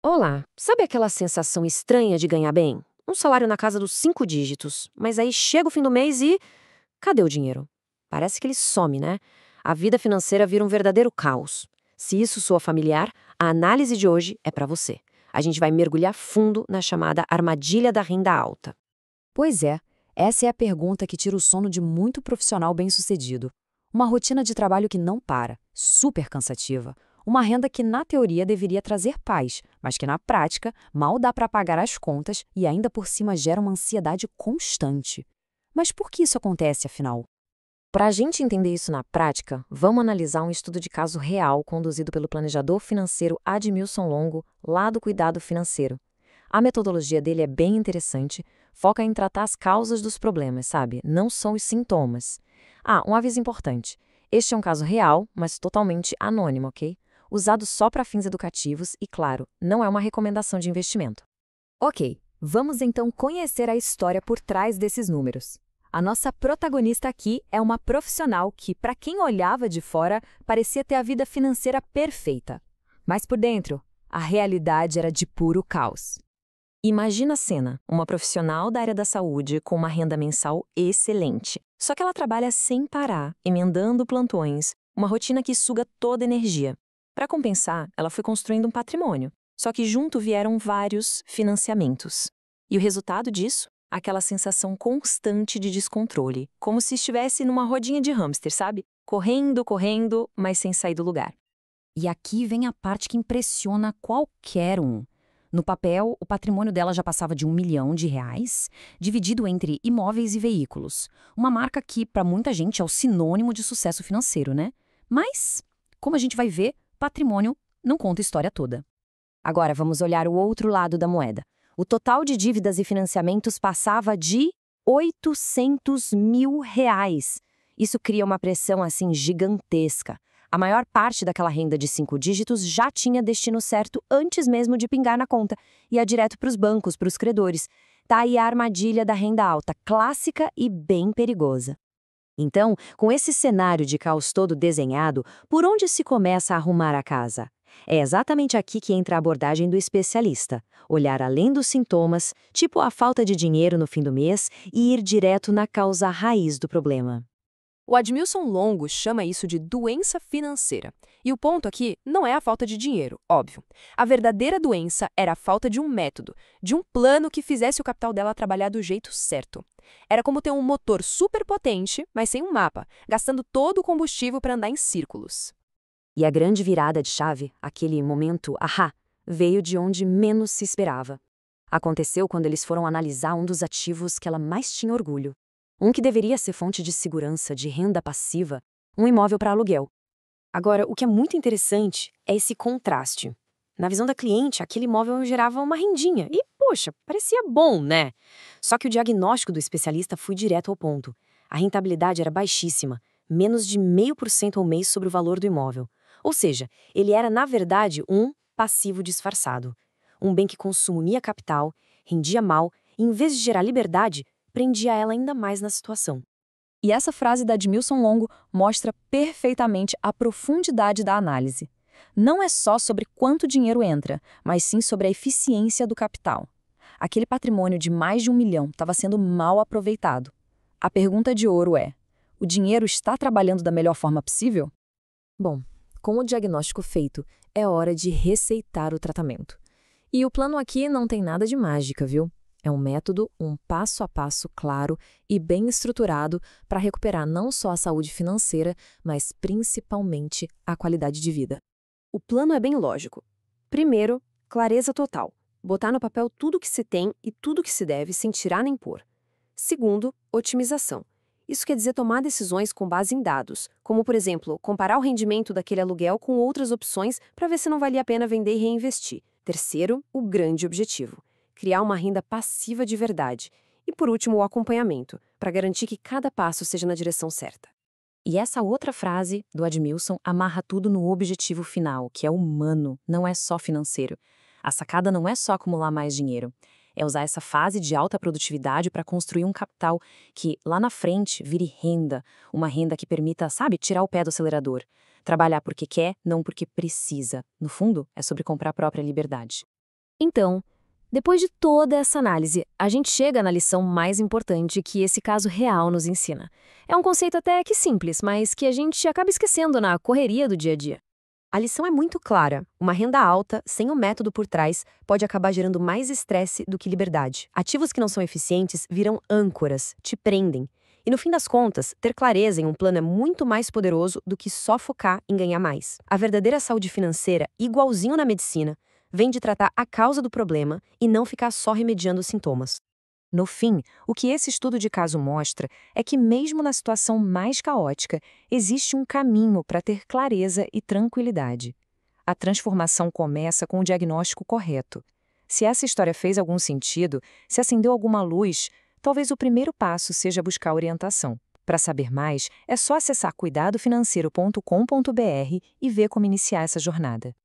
Olá, sabe aquela sensação estranha de ganhar bem? Um salário na casa dos 5 dígitos, mas aí chega o fim do mês e cadê o dinheiro? Parece que ele some, né? A vida financeira vira um verdadeiro caos. Se isso soa familiar, a análise de hoje é para você. A gente vai mergulhar fundo na chamada armadilha da renda alta. Pois é, essa é a pergunta que tira o sono de muito profissional bem-sucedido. Uma rotina de trabalho que não para, super cansativa. Uma renda que, na teoria, deveria trazer paz, mas que, na prática, mal dá para pagar as contas e ainda por cima gera uma ansiedade constante. Mas por que isso acontece, afinal? Para a gente entender isso na prática, vamos analisar um estudo de caso real conduzido pelo planejador financeiro Admilson Longo, lá do Cuidado Financeiro. A metodologia dele é bem interessante, foca em tratar as causas dos problemas, sabe? Não são os sintomas. Ah, um aviso importante. Este é um caso real, mas totalmente anônimo, ok? Usado só para fins educativos e, claro, não é uma recomendação de investimento. Ok, vamos então conhecer a história por trás desses números. A nossa protagonista aqui é uma profissional que, para quem olhava de fora, parecia ter a vida financeira perfeita. Mas por dentro, a realidade era de puro caos. Imagina a cena, uma profissional da área da saúde com uma renda mensal excelente. Só que ela trabalha sem parar, emendando plantões, uma rotina que suga toda a energia. Para compensar, ela foi construindo um patrimônio, só que junto vieram vários financiamentos. E o resultado disso? Aquela sensação constante de descontrole, como se estivesse numa rodinha de hamster, sabe? Correndo, correndo, mas sem sair do lugar. E aqui vem a parte que impressiona qualquer um. No papel, o patrimônio dela já passava de R$ 1 milhão, dividido entre imóveis e veículos. Uma marca que, para muita gente, é o sinônimo de sucesso financeiro, né? Mas, como a gente vai ver, patrimônio não conta a história toda. Agora vamos olhar o outro lado da moeda. O total de dívidas e financiamentos passava de R$ 800 mil. Isso cria uma pressão assim gigantesca. A maior parte daquela renda de 5 dígitos já tinha destino certo antes mesmo de pingar na conta. Ia direto para os bancos, para os credores. Tá aí a armadilha da renda alta, clássica e bem perigosa. Então, com esse cenário de caos todo desenhado, por onde se começa a arrumar a casa? É exatamente aqui que entra a abordagem do especialista. Olhar além dos sintomas, tipo a falta de dinheiro no fim do mês, e ir direto na causa raiz do problema. O Admilson Longo chama isso de doença financeira. E o ponto aqui não é a falta de dinheiro, óbvio. A verdadeira doença era a falta de um método, de um plano que fizesse o capital dela trabalhar do jeito certo. Era como ter um motor super potente, mas sem um mapa, gastando todo o combustível para andar em círculos. E a grande virada de chave, aquele momento ahá, veio de onde menos se esperava. Aconteceu quando eles foram analisar um dos ativos que ela mais tinha orgulho. Um que deveria ser fonte de segurança, de renda passiva, um imóvel para aluguel. Agora, o que é muito interessante é esse contraste. Na visão da cliente, aquele imóvel gerava uma rendinha e, poxa, parecia bom, né? Só que o diagnóstico do especialista foi direto ao ponto. A rentabilidade era baixíssima, menos de 0,5% ao mês sobre o valor do imóvel. Ou seja, ele era, na verdade, um passivo disfarçado. Um bem que consumia capital, rendia mal e, em vez de gerar liberdade, prendia ela ainda mais na situação. E essa frase da Admilson Longo mostra perfeitamente a profundidade da análise. Não é só sobre quanto dinheiro entra, mas sim sobre a eficiência do capital. Aquele patrimônio de mais de R$ 1 milhão estava sendo mal aproveitado. A pergunta de ouro é: o dinheiro está trabalhando da melhor forma possível? Bom, com o diagnóstico feito, é hora de receitar o tratamento. E o plano aqui não tem nada de mágica, viu? É um método, um passo a passo claro e bem estruturado para recuperar não só a saúde financeira, mas principalmente a qualidade de vida. O plano é bem lógico. Primeiro, clareza total. Botar no papel tudo o que se tem e tudo o que se deve sem tirar nem pôr. Segundo, otimização. Isso quer dizer tomar decisões com base em dados, como, por exemplo, comparar o rendimento daquele aluguel com outras opções para ver se não valia a pena vender e reinvestir. Terceiro, o grande objetivo: criar uma renda passiva de verdade. E, por último, o acompanhamento, para garantir que cada passo seja na direção certa. E essa outra frase do Admilson amarra tudo no objetivo final, que é humano, não é só financeiro. A sacada não é só acumular mais dinheiro. É usar essa fase de alta produtividade para construir um capital que, lá na frente, vire renda. Uma renda que permita, sabe, tirar o pé do acelerador. Trabalhar porque quer, não porque precisa. No fundo, é sobre comprar a própria liberdade. Então, depois de toda essa análise, a gente chega na lição mais importante que esse caso real nos ensina. É um conceito até que simples, mas que a gente acaba esquecendo na correria do dia a dia. A lição é muito clara. Uma renda alta, sem o método por trás, pode acabar gerando mais estresse do que liberdade. Ativos que não são eficientes viram âncoras, te prendem. E no fim das contas, ter clareza em um plano é muito mais poderoso do que só focar em ganhar mais. A verdadeira saúde financeira, igualzinho na medicina, vem de tratar a causa do problema e não ficar só remediando os sintomas. No fim, o que esse estudo de caso mostra é que, mesmo na situação mais caótica, existe um caminho para ter clareza e tranquilidade. A transformação começa com o diagnóstico correto. Se essa história fez algum sentido, se acendeu alguma luz, talvez o primeiro passo seja buscar orientação. Para saber mais, é só acessar cuidadofinanceiro.com.br e ver como iniciar essa jornada.